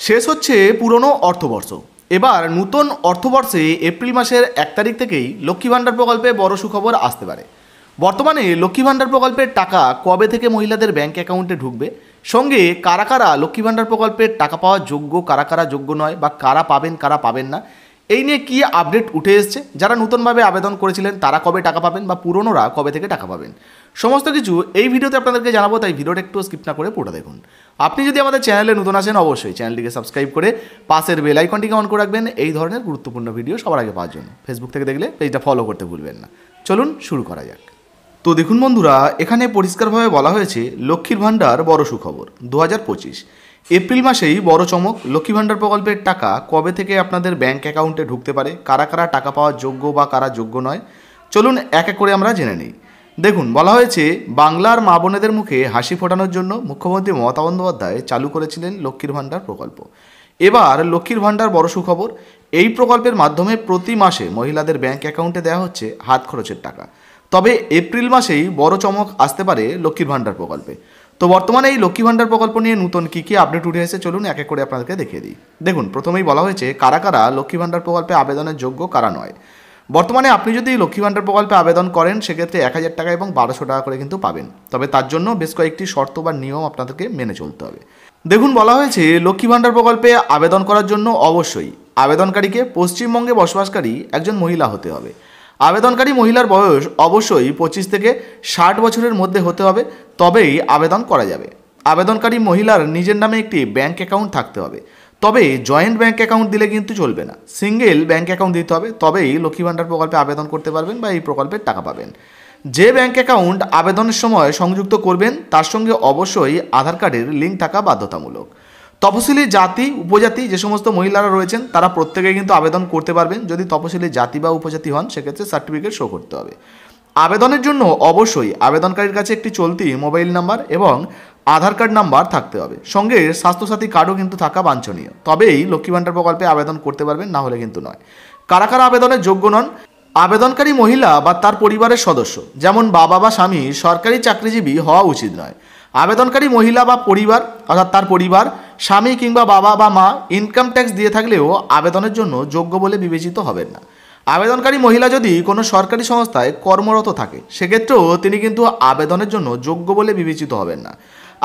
শেষ হচ্ছে পুরনো অর্থবর্ষ। এবার নতুন অর্থবর্ষে এপ্রিল মাসের 1 তারিখ থেকেই লক্ষ্মী ভাণ্ডার প্রকল্পে বড় সুখবর আসতে পারে। বর্তমানে লক্ষ্মী ভাণ্ডার প্রকল্পের টাকা কবে থেকে মহিলাদের ব্যাংক অ্যাকাউন্টে ঢুকবে, সঙ্গে কারা কারা লক্ষ্মী ভাণ্ডার প্রকল্পের টাকা পাওয়ার যোগ্য, কারা কারা যোগ্য নয়, বা কারা পাবেন কারা পাবেন না, এই নিয়ে কী আপডেট উঠে এসছে, যারা নতুনভাবে আবেদন করেছিলেন তারা কবে টাকা পাবেন বা পুরনোরা কবে থেকে টাকা পাবেন, সমস্ত কিছু এই ভিডিওতে আপনাদেরকে জানাবো। তাই ভিডিওটা একটু স্কিপ না করে পুরোটা দেখুন। আপনি যদি আমাদের চ্যানেলে নতুন আসেন অবশ্যই চ্যানেলটিকে সাবস্ক্রাইব করে পাশের বেল আইকনটিকে অন করে রাখবেন এই ধরনের গুরুত্বপূর্ণ ভিডিও সবার আগে পাওয়ার জন্য। ফেসবুক থেকে দেখলে পেজটা ফলো করতে ভুলবেন না। চলুন শুরু করা যাক। তো দেখুন বন্ধুরা, এখানে পরিষ্কারভাবে বলা হয়েছে লক্ষ্মীর ভাণ্ডার বড় সুখবর 2025 এপ্রিল মাসেই বড় চমক। লক্ষ্মী ভাণ্ডার প্রকল্পের টাকা কবে থেকে আপনাদের ব্যাংক অ্যাকাউন্টে ঢুকতে পারে, কারা কারা টাকা পাওয়ার যোগ্য বা কারা যোগ্য নয়, চলুন এক এক করে আমরা জেনে নিই। দেখুন, বলা হয়েছে বাংলার মা বোনেদের মুখে হাসি ফোটানোর জন্য মুখ্যমন্ত্রী মমতা বন্দ্যোপাধ্যায় চালু করেছিলেন লক্ষ্মীর ভাণ্ডার প্রকল্প। এবার লক্ষ্মীর ভাণ্ডার বড় সুখবর। এই প্রকল্পের মাধ্যমে প্রতি মাসে মহিলাদের ব্যাংক অ্যাকাউন্টে দেওয়া হচ্ছে হাত খরচের টাকা। তবে এপ্রিল মাসেই বড় চমক আসতে পারে লক্ষ্মীর ভাণ্ডার প্রকল্পে। তো বর্তমানে এই লক্ষ্মী ভাণ্ডার প্রকল্প নিয়ে নতুন কী কী আপডেট উঠে এসেছে চলুন এক এক করে আপনাদেরকে দেখিয়ে দিই। দেখুন, প্রথমেই বলা হয়েছে কারা কারা লক্ষ্মী ভাণ্ডার প্রকল্পে আবেদনের যোগ্য, কারা নয়। বর্তমানে আপনি যদি লক্ষ্মী ভাণ্ডার প্রকল্পে আবেদন করেন সেক্ষেত্রে 1000 টাকা এবং 1200 টাকা করে কিন্তু পাবেন। তবে তার জন্য বেশ কয়েকটি শর্ত বা নিয়ম আপনাদেরকে মেনে চলতে হবে। দেখুন, বলা হয়েছে লক্ষ্মী ভাণ্ডার প্রকল্পে আবেদন করার জন্য অবশ্যই আবেদনকারীকে পশ্চিমবঙ্গে বসবাসকারী একজন মহিলা হতে হবে। আবেদনকারী মহিলার বয়স অবশ্যই 25 থেকে 60 বছরের মধ্যে হতে হবে, তবেই আবেদন করা যাবে। আবেদনকারী মহিলার নিজের নামে একটি ব্যাংক অ্যাকাউন্ট থাকতে হবে, তবে জয়েন্ট ব্যাংক অ্যাকাউন্ট দিলে কিন্তু চলবে না, সিঙ্গেল ব্যাংক অ্যাকাউন্ট দিতে হবে, তবেই লক্ষ্মী ভাণ্ডার প্রকল্পে আবেদন করতে পারবেন বা এই প্রকল্পের টাকা পাবেন। যে ব্যাংক অ্যাকাউন্ট আবেদনের সময় সংযুক্ত করবেন তার সঙ্গে অবশ্যই আধার কার্ডের লিঙ্ক থাকা বাধ্যতামূলক। তপশিলি জাতি উপজাতি যে সমস্ত মহিলারা রয়েছেন তারা প্রত্যেকে কিন্তু আবেদন করতে পারবেন। যদি তপশিলি জাতি বা উপজাতি হন সেক্ষেত্রে সার্টিফিকেট শো করতে হবে। আবেদনের জন্য অবশ্যই আবেদনকারীর কাছে একটি চলতি মোবাইল নাম্বার এবং আধার কার্ড নাম্বার থাকতে হবে, সঙ্গে স্বাস্থ্যসাথী কার্ডও কিন্তু থাকা বাঞ্ছনীয়, তবেই লক্ষ্মী ভাণ্ডার প্রকল্পে আবেদন করতে পারবেন, না হলে কিন্তু নয়। কারা কারা আবেদনের যোগ্য নন? আবেদনকারী মহিলা বা তার পরিবারের সদস্য, যেমন বাবা বা স্বামী সরকারি চাকরিজীবী হওয়া উচিত নয়। আবেদনকারী মহিলা বা পরিবার অর্থাৎ তার পরিবার, স্বামী কিংবা বাবা বা মা ইনকাম ট্যাক্স দিয়ে থাকলেও আবেদনের জন্য যোগ্য বলে বিবেচিত হবেন না। আবেদনকারী মহিলা যদি কোনো সরকারি সংস্থায় কর্মরত থাকে সেক্ষেত্রেও তিনি কিন্তু আবেদনের জন্য যোগ্য বলে বিবেচিত হবেন না।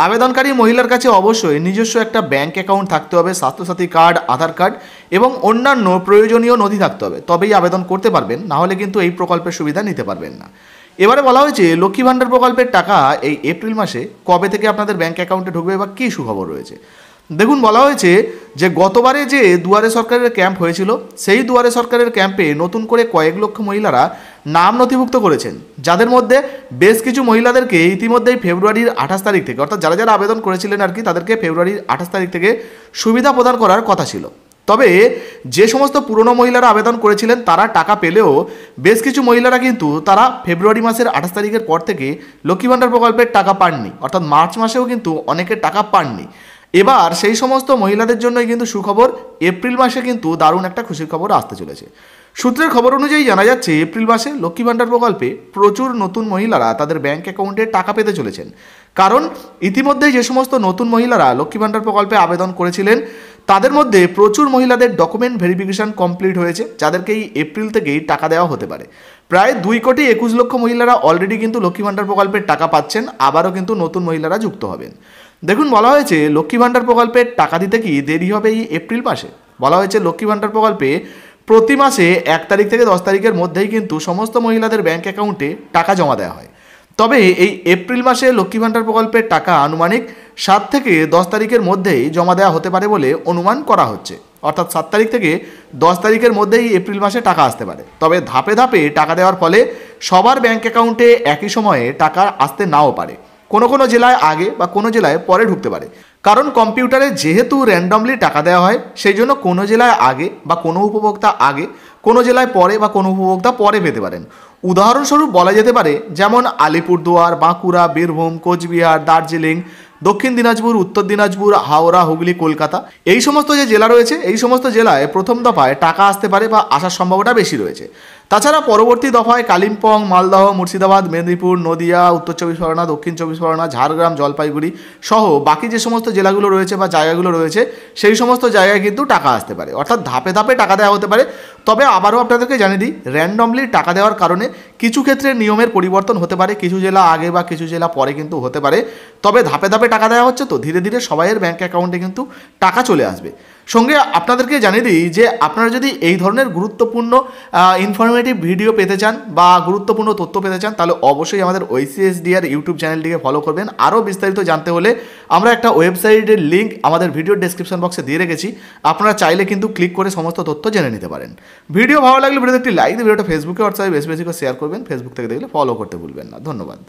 আবেদনকারী মহিলার কাছে অবশ্যই নিজস্ব একটা ব্যাংক অ্যাকাউন্ট থাকতে হবে, স্বাস্থ্যসাথী কার্ড, আধার কার্ড এবং অন্যান্য প্রয়োজনীয় নথি থাকতে হবে, তবেই আবেদন করতে পারবেন, না হলে কিন্তু এই প্রকল্পের সুবিধা নিতে পারবেন না। এবারে বলা হয়েছে লক্ষ্মী ভাণ্ডার প্রকল্পের টাকা এই এপ্রিল মাসে কবে থেকে আপনাদের ব্যাংক অ্যাকাউন্টে ঢুকবে বা কী সুখবর রয়েছে। দেখুন, বলা হয়েছে যে গতবারে যে দুয়ারে সরকারের ক্যাম্প হয়েছিল সেই দুয়ারে সরকারের ক্যাম্পে নতুন করে কয়েক লক্ষ মহিলারা নাম নথিভুক্ত করেছেন, যাদের মধ্যে বেশ কিছু মহিলাদেরকে ইতিমধ্যেই ফেব্রুয়ারির 28 তারিখ থেকে, অর্থাৎ যারা যারা আবেদন করেছিলেন আর কি, তাদেরকে ফেব্রুয়ারির 28 তারিখ থেকে সুবিধা প্রদান করার কথা ছিল। তবে যে সমস্ত পুরনো মহিলারা আবেদন করেছিলেন তারা টাকা পেলেও বেশ কিছু মহিলারা কিন্তু তারা ফেব্রুয়ারি মাসের 28 তারিখের পর থেকে লক্ষ্মী ভাণ্ডার প্রকল্পের টাকা পাননি, অর্থাৎ মার্চ মাসেও কিন্তু অনেকে টাকা পাননি। এবার সেই সমস্ত মহিলাদের জন্যই কিন্তু সুখবর, এপ্রিল মাসে কিন্তু দারুণ একটা খুশির খবর আসতে চলেছে। সূত্রের খবর অনুযায়ী জানা যাচ্ছে এপ্রিল মাসে লক্ষ্মী ভাণ্ডার প্রকল্পে প্রচুর নতুন মহিলারা তাদের ব্যাংক অ্যাকাউন্টে টাকা পেতে চলেছেন, কারণ ইতিমধ্যেই যে সমস্ত নতুন মহিলারা লক্ষ্মী ভাণ্ডার প্রকল্পে আবেদন করেছিলেন তাদের মধ্যে প্রচুর মহিলাদের ডকুমেন্ট ভেরিফিকেশন কমপ্লিট হয়েছে, যাদেরকে এই এপ্রিল থেকেই টাকা দেওয়া হতে পারে। প্রায় 2,21,00,000 মহিলারা অলরেডি কিন্তু লক্ষ্মী ভাণ্ডার প্রকল্পের টাকা পাচ্ছেন, আবারও কিন্তু নতুন মহিলারা যুক্ত হবেন। দেখুন, বলা হয়েছে লক্ষ্মী ভাণ্ডার প্রকল্পের টাকা দিতে কি দেরি হবে এই এপ্রিল মাসে। বলা হয়েছে লক্ষ্মী ভাণ্ডার প্রকল্পে প্রতি মাসে 1 তারিখ থেকে 10 তারিখের মধ্যেই কিন্তু সমস্ত মহিলাদের ব্যাংক অ্যাকাউন্টে টাকা জমা দেওয়া হয়। তবে এই এপ্রিল মাসে লক্ষ্মী ভাণ্ডার প্রকল্পের টাকা আনুমানিক 7 থেকে 10 তারিখের মধ্যেই জমা দেওয়া হতে পারে বলে অনুমান করা হচ্ছে, অর্থাৎ 7 তারিখ থেকে 10 তারিখের মধ্যেই এপ্রিল মাসে টাকা আসতে পারে। তবে ধাপে ধাপে টাকা দেওয়ার ফলে সবার ব্যাংক অ্যাকাউন্টে একই সময়ে টাকা আসতে নাও পারে, কোনো কোনো জেলায় আগে বা কোনো জেলায় পরে ঢুকতে পারে, কারণ কম্পিউটারে যেহেতু র্যান্ডমলি টাকা দেওয়া হয় সেই জন্য কোনো জেলায় আগে বা কোনো উপভোক্তা আগে, কোনো জেলায় পরে বা কোনো উপভোক্তা পরে পেতে পারেন। উদাহরণস্বরূপ বলা যেতে পারে যেমন আলিপুরদুয়ার, বাঁকুড়া, বীরভূম, কোচবিহার, দার্জিলিং, দক্ষিণ দিনাজপুর, উত্তর দিনাজপুর, হাওড়া, হুগলি, কলকাতা, এই সমস্ত যে জেলা রয়েছে এই সমস্ত জেলায় প্রথম দফায় টাকা আসতে পারে বা আসার সম্ভাবনা বেশি রয়েছে। তাছাড়া পরবর্তী দফায় কালিম্পং, মালদহ, মুর্শিদাবাদ, মেদিনীপুর, নদিয়া, উত্তর চব্বিশ পরগনা, দক্ষিণ চব্বিশ পরগনা, ঝাড়গ্রাম, জলপাইগুড়ি সহ বাকি যে সমস্ত জেলাগুলো রয়েছে বা জায়গাগুলো রয়েছে সেই সমস্ত জায়গায় কিন্তু টাকা আসতে পারে, অর্থাৎ ধাপে ধাপে টাকা দেওয়া হতে পারে। তবে আবারও আপনাদেরকে জানিয়ে দিই, র্যান্ডমলি টাকা দেওয়ার কারণে কিছু ক্ষেত্রে নিয়মের পরিবর্তন হতে পারে, কিছু জেলা আগে বা কিছু জেলা পরে কিন্তু হতে পারে। তবে ধাপে ধাপে টাকা দেওয়া হচ্ছে, তো ধীরে ধীরে সবাইয়ের ব্যাঙ্ক অ্যাকাউন্টে কিন্তু টাকা চলে আসবে। সঙ্গে আপনাদেরকে জানিয়ে দিই যে আপনারা যদি এই ধরনের গুরুত্বপূর্ণ ইনফরমেটিভ ভিডিও পেতে চান বা গুরুত্বপূর্ণ তথ্য পেতে চান, তাহলে অবশ্যই আমাদের OICSDR ইউটিউব চ্যানেলটিকে ফলো করবেন। আরও বিস্তারিত জানতে হলে আমরা একটা ওয়েবসাইটের লিঙ্ক আমাদের ভিডিও ডেসক্রিপশন বক্সে দিয়ে রেখেছি, আপনারা চাইলে কিন্তু ক্লিক করে সমস্ত তথ্য জেনে নিতে পারেন। ভিডিও ভালো লাগলে ভিডিওতে একটি লাইক দিয়ে ভিডিওটা ফেসবুকে হোয়াটসঅ্যাপে বেশি বেশি করে শেয়ার করবেন, ফেসবুক থেকে দেখলে ফলো করতে ভুলবেন না। ধন্যবাদ।